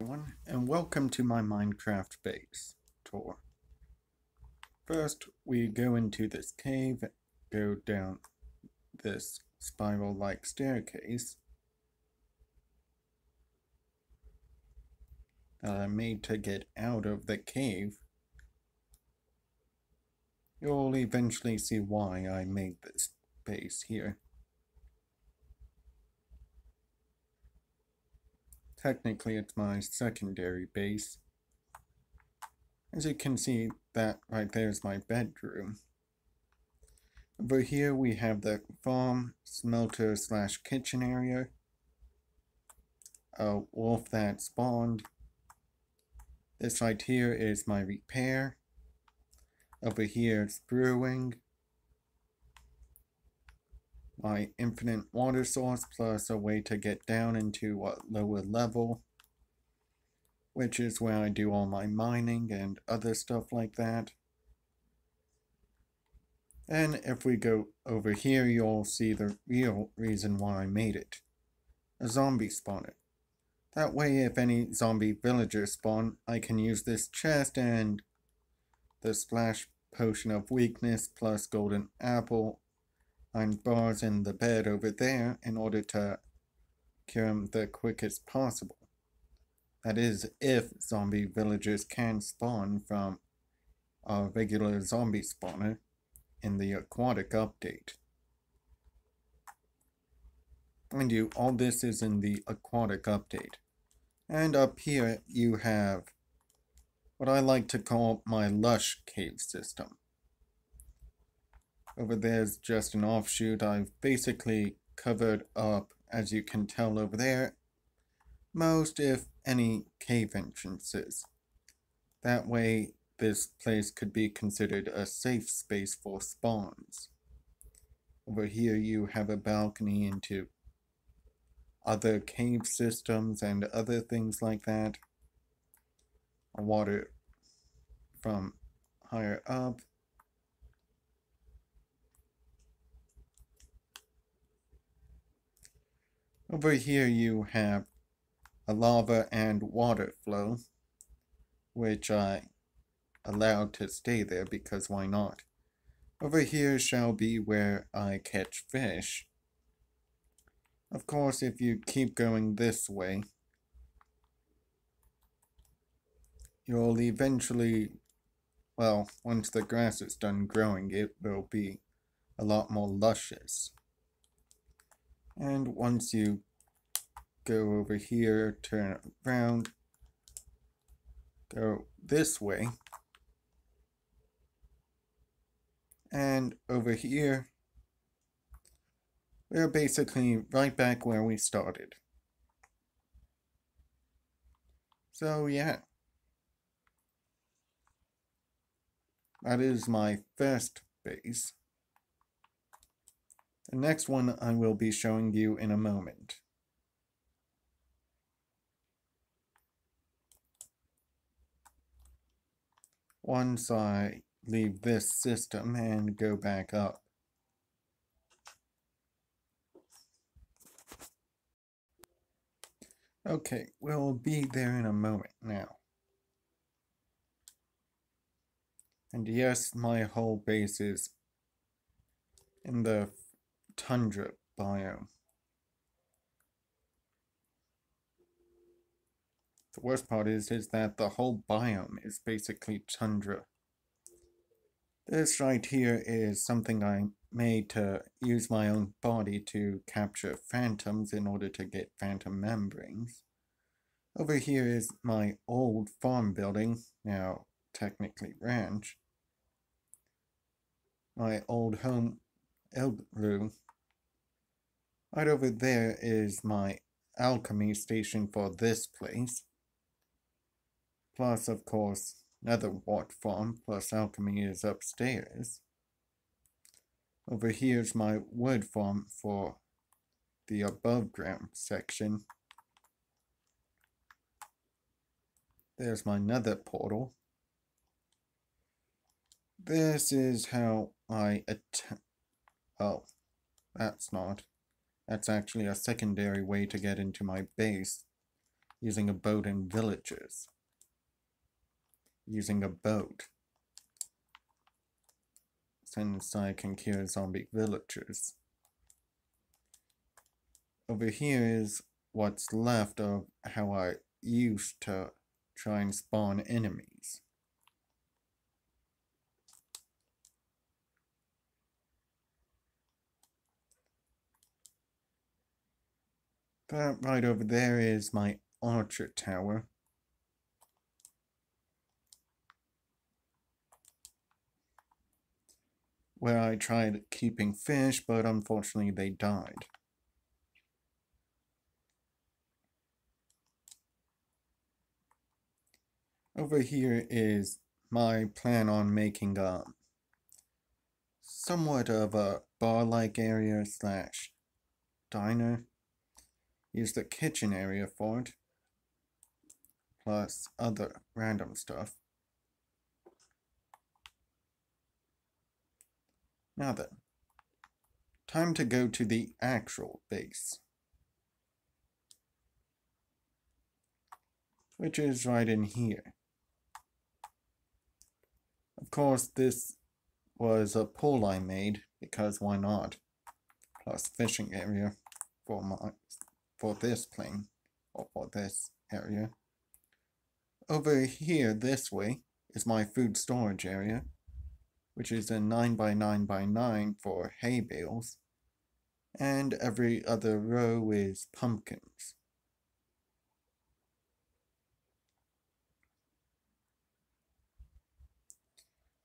everyone, and welcome to my Minecraft base tour. First, we go into this cave, go down this spiral-like staircase that I made to get out of the cave. You'll eventually see why I made this base here. Technically, it's my secondary base. As you can see, that right there is my bedroom. Over here we have the farm, smelter / kitchen area. A wolf that spawned. This right here is my repair. Over here it's brewing. My infinite water source plus a way to get down into a lower level, which is where I do all my mining and other stuff like that. And if we go over here, you'll see the real reason why I made it. A zombie spawner. That way, if any zombie villagers spawn, I can use this chest and the splash potion of weakness plus golden apple and bars in the bed over there in order to cure them the quickest possible. That is, if zombie villagers can spawn from a regular zombie spawner in the Aquatic update. Mind you, all this is in the Aquatic update. And up here you have what I like to call my lush cave system. Over there's just an offshoot. I've basically covered up, as you can tell over there, most if any cave entrances. That way this place could be considered a safe space for spawns. Over here you have a balcony into other cave systems and other things like that. Water from higher up. Over here you have a lava and water flow, which I allowed to stay there because why not? Over here shall be where I catch fish. Of course, if you keep going this way, you'll eventually, well, once the grass is done growing, it will be a lot more luscious. And once you go over here, turn around, go this way, and over here, we're basically right back where we started. So yeah, that is my first base. The next one I will be showing you in a moment. Once I leave this system and go back up. Okay, we'll be there in a moment now. And yes, my whole base is in the tundra biome. The worst part is that the whole biome is basically tundra. This right here is something I made to use my own body to capture phantoms in order to get phantom membranes. Over here is my old farm building, now technically ranch. My old home igloo. Right over there is my alchemy station for this place. Plus, of course, another wart farm, plus alchemy is upstairs. Over here is my wood farm for the above ground section. There's my nether portal. This is how I oh, that's not. That's actually a secondary way to get into my base. using a boat in villages. Using a boat. Since I can cure zombie villagers. Over here is what's left of how I used to try and spawn enemies. That right over there is my archer tower. Where I tried keeping fish, but unfortunately they died. Over here is my plan on making somewhat of a bar-like area slash diner. Use the kitchen area for it, plus other random stuff. Now then, time to go to the actual base, which is right in here. Of course, this was a pool I made, because why not? Plus fishing area for this plane, or for this area. Over here, this way, is my food storage area, which is a 9 by 9 by 9 for hay bales, and every other row is pumpkins.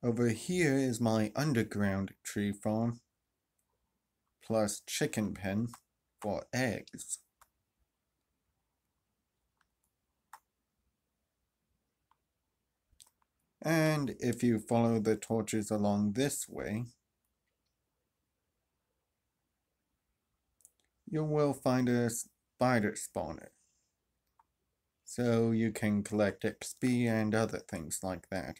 Over here is my underground tree farm, plus chicken pen for eggs. And if you follow the torches along this way, you will find a spider spawner. So you can collect XP and other things like that.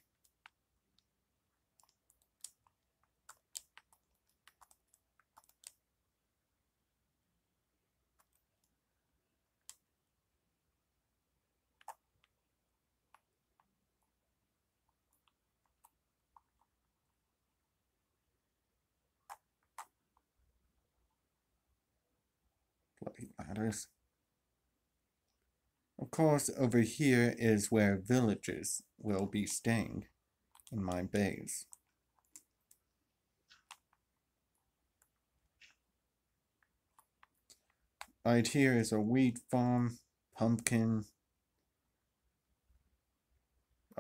Bloody ladders. Of course, over here is where villagers will be staying in my base. Right here is a wheat farm, pumpkin.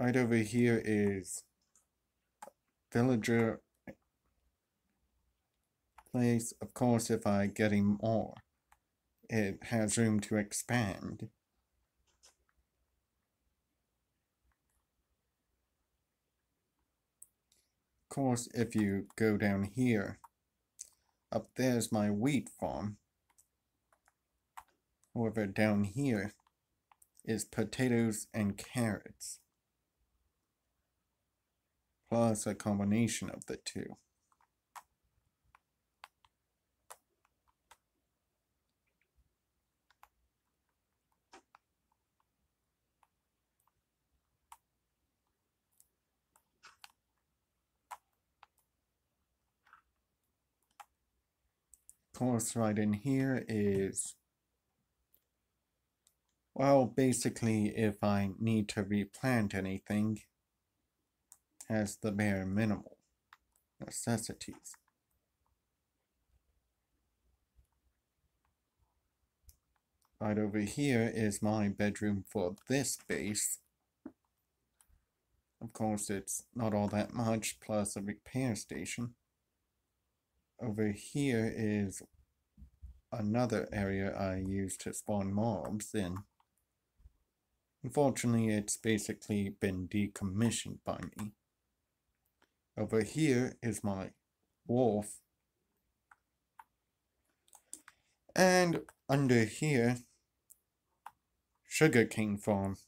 Right over here is villager place. Of course, if I get him more, it has room to expand. Of course, if you go down here, up there's my wheat farm. However, down here is potatoes and carrots, plus a combination of the two. Of course, right in here is, well, basically, if I need to replant anything, has the bare minimal necessities. Right over here is my bedroom for this base. Of course, it's not all that much, plus a repair station. Over here is another area I use to spawn mobs in. Unfortunately, it's basically been decommissioned by me. Over here is my wolf. And under here, sugarcane farm.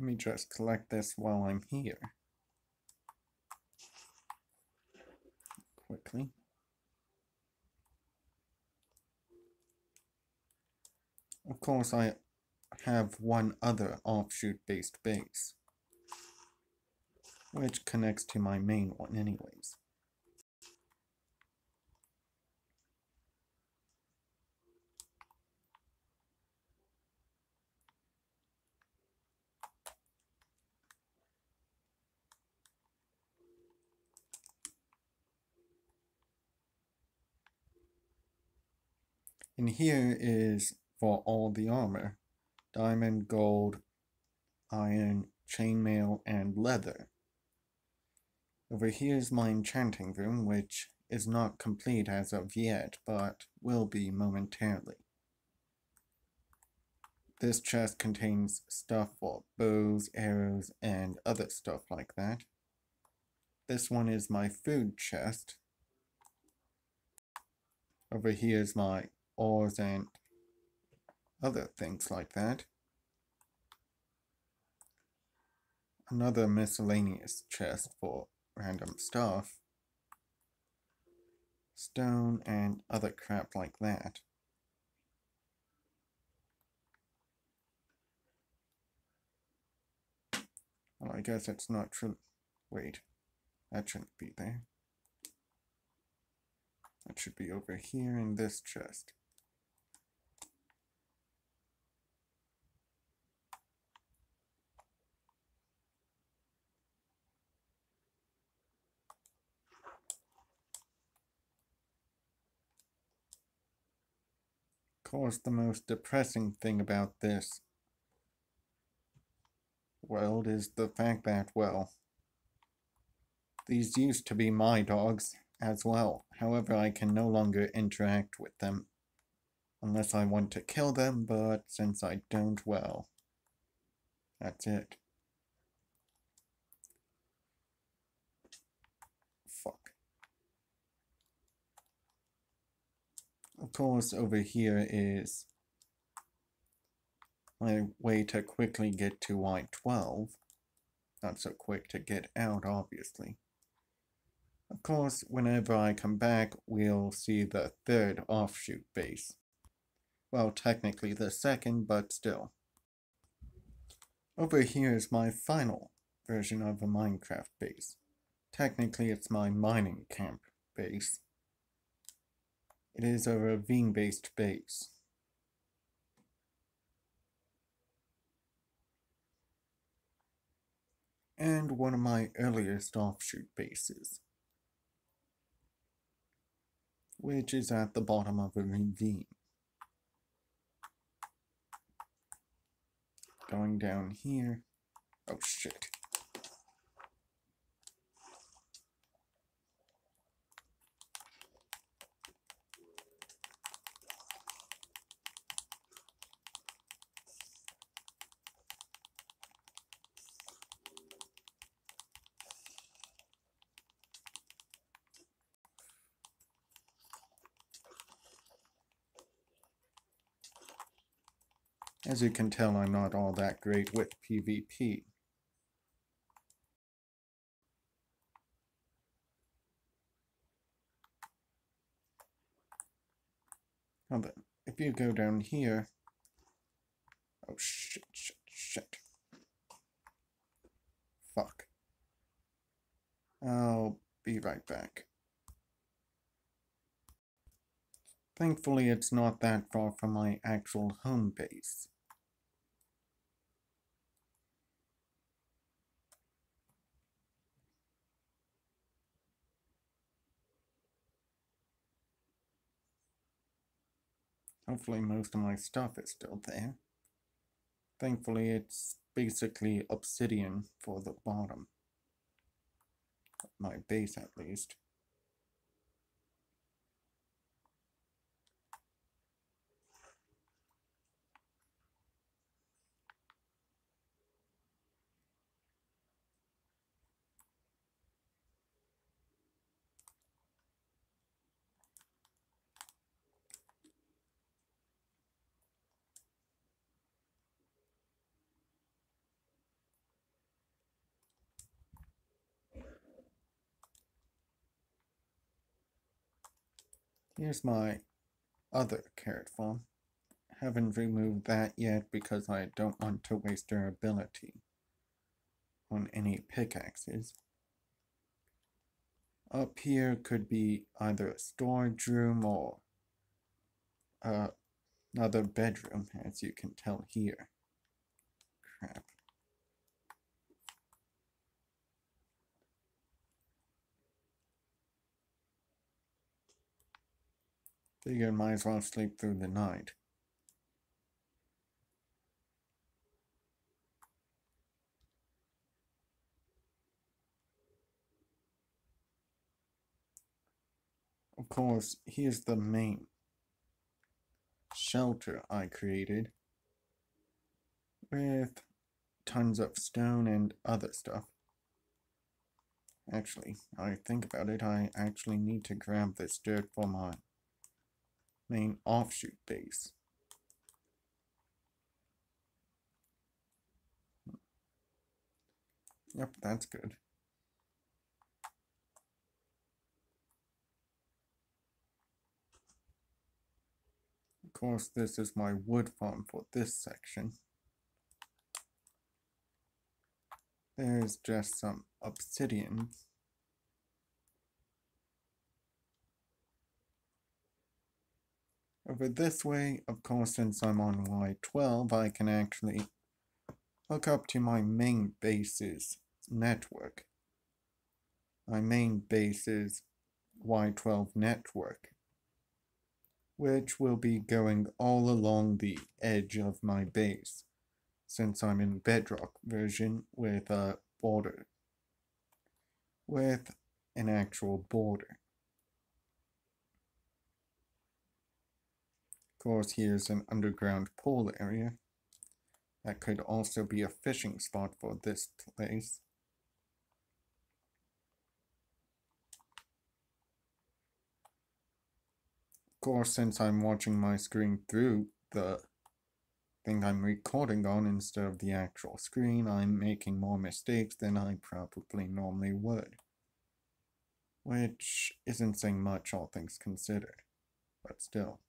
Let me just collect this while I'm here. Quickly. Of course, I have one other offshoot-based base, which connects to my main one anyways. And here is for all the armor: diamond, gold, iron, chainmail, and leather. Over here is my enchanting room, which is not complete as of yet, but will be momentarily. This chest contains stuff for bows, arrows, and other stuff like that. This one is my food chest. Over here is my ores and other things like that. Another miscellaneous chest for random stuff. Stone and other crap like that. Well, I guess it's not true. Wait, that shouldn't be there. That should be over here in this chest. Of course, the most depressing thing about this world is the fact that, well, these used to be my dogs as well. However, I can no longer interact with them unless I want to kill them, but since I don't, well, that's it. Fuck. Of course, over here is my way to quickly get to Y12. Not so quick to get out, obviously. Of course, whenever I come back, we'll see the third offshoot base. Well, technically the second, but still. Over here is my final version of a Minecraft base. Technically, it's my mining camp base. It is a ravine-based base. And one of my earliest offshoot bases, which is at the bottom of a ravine. Going down here. Oh shit. As you can tell, I'm not all that great with PvP. Now then, if you go down here... Oh shit. Fuck. I'll be right back. Thankfully, it's not that far from my actual home base. Hopefully most of my stuff is still there. Thankfully, it's basically obsidian for the bottom. My base, at least. Here's my other carrot farm. Haven't removed that yet because I don't want to waste durability on any pickaxes. Up here could be either a storage room or another bedroom, as you can tell here. Crap. Figured might as well sleep through the night. Of course, here's the main shelter I created with tons of stone and other stuff. Actually, I think about it, I actually need to grab this dirt for my main offshoot base. Yep, that's good. Of course, this is my wood farm for this section. There's just some obsidian. Over this way, of course, since I'm on Y12, I can actually hook up to my main base's network. My main base's Y12 network, which will be going all along the edge of my base, since I'm in bedrock version with a border, with an actual border. Of course, here's an underground pool area. That could also be a fishing spot for this place. Of course, since I'm watching my screen through the thing I'm recording on instead of the actual screen, I'm making more mistakes than I probably normally would. Which isn't saying much, all things considered. But still.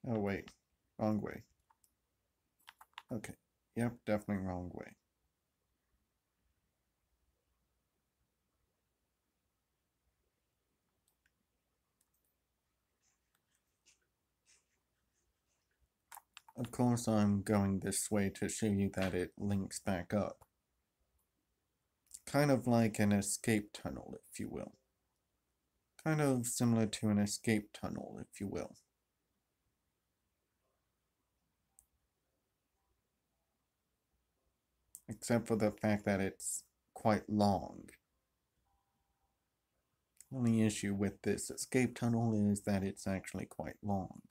Oh wait, wrong way. Okay, yep, definitely wrong way. Of course, I'm going this way to show you that it links back up. Kind of like an escape tunnel, if you will. Kind of similar to an escape tunnel, if you will. Except for the fact that it's quite long. Only issue with this escape tunnel is that it's actually quite long.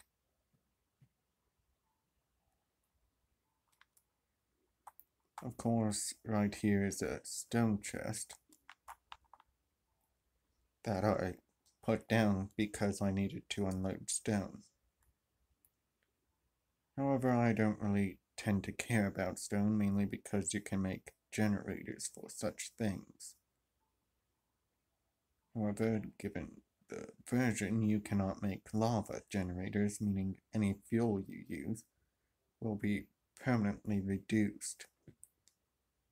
Of course, right here is a stone chest that I put down because I needed to unload stone. However, I don't really tend to care about stone, mainly because you can make generators for such things. However, given the version, you cannot make lava generators, meaning any fuel you use will be permanently reduced.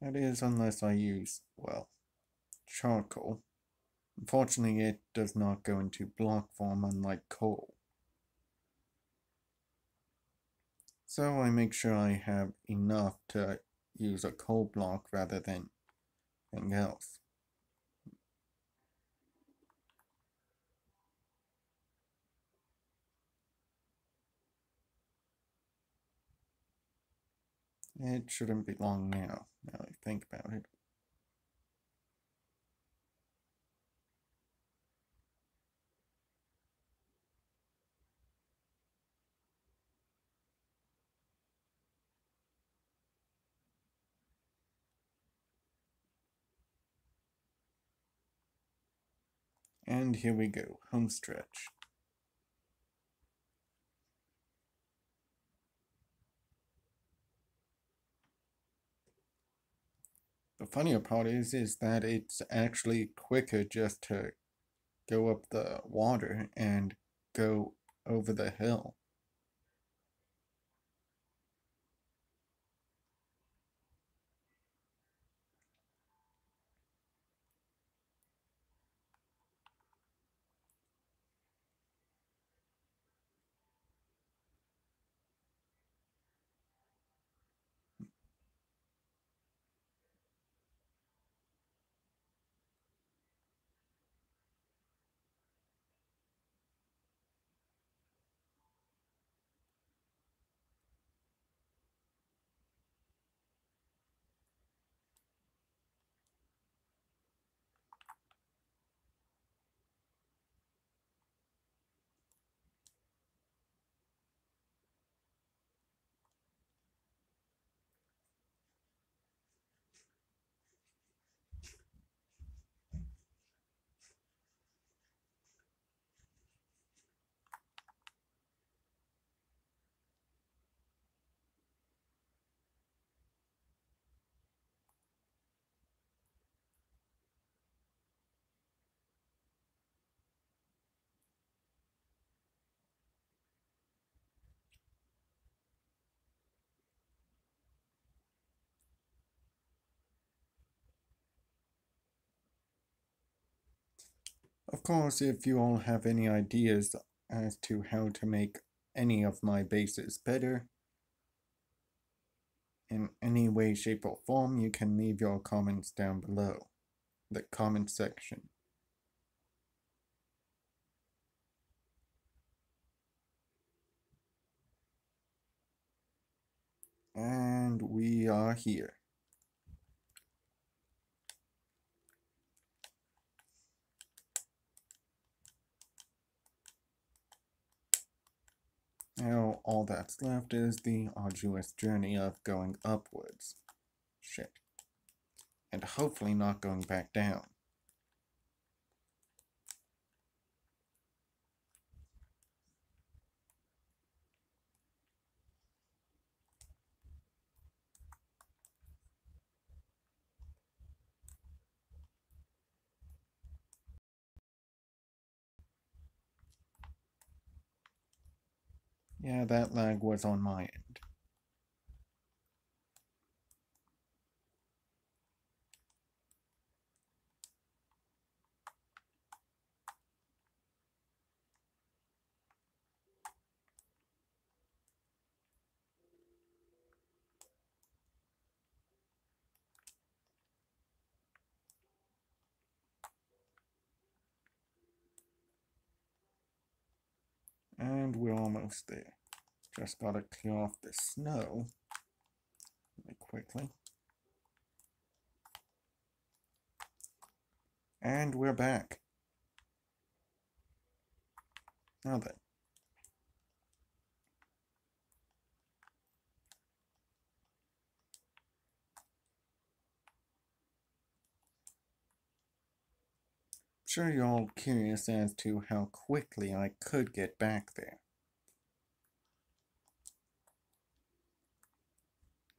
That is, unless I use, well, charcoal. Unfortunately, it does not go into block form, unlike coal. So I make sure I have enough to use a coal block rather than anything else. It shouldn't be long now I think about it. And here we go, home stretch. The funnier part is that it's actually quicker just to go up the water and go over the hill. Of course, if you all have any ideas as to how to make any of my bases better, in any way, shape, or form, you can leave your comments down below, the comment section. And we are here. Now, all that's left is the arduous journey of going upwards. Shit. And hopefully not going back down. Yeah, that lag was on my end. And we're almost there. Just gotta clear off the snow really quickly. And we're back. Now then. Sure, you're all curious as to how quickly I could get back there.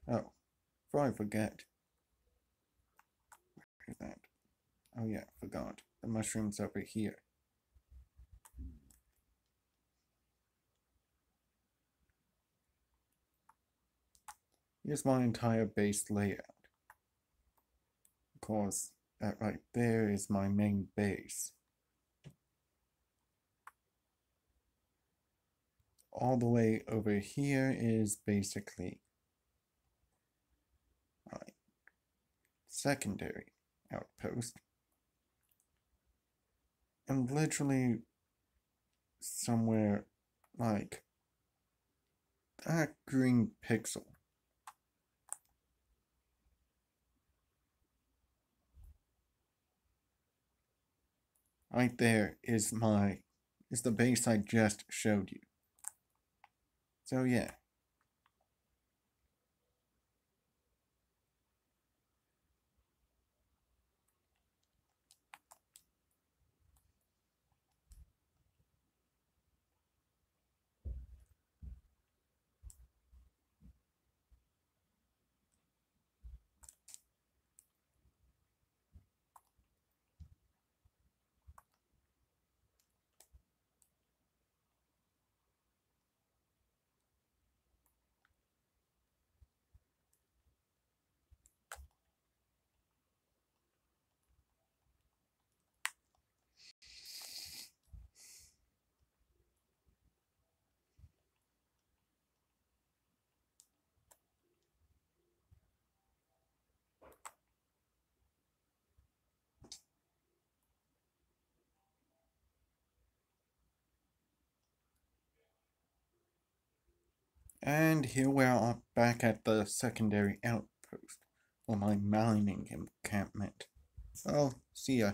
Oh, before I forget. Where's that? Oh yeah, forgot. The mushroom's over here. Here's my entire base layout. Of course, that right there is my main base. All the way over here is basically my secondary outpost. And literally somewhere like that green pixel. Right there is the base I just showed you. So yeah. And here we are back at the secondary outpost, or my mining encampment. Well, see ya.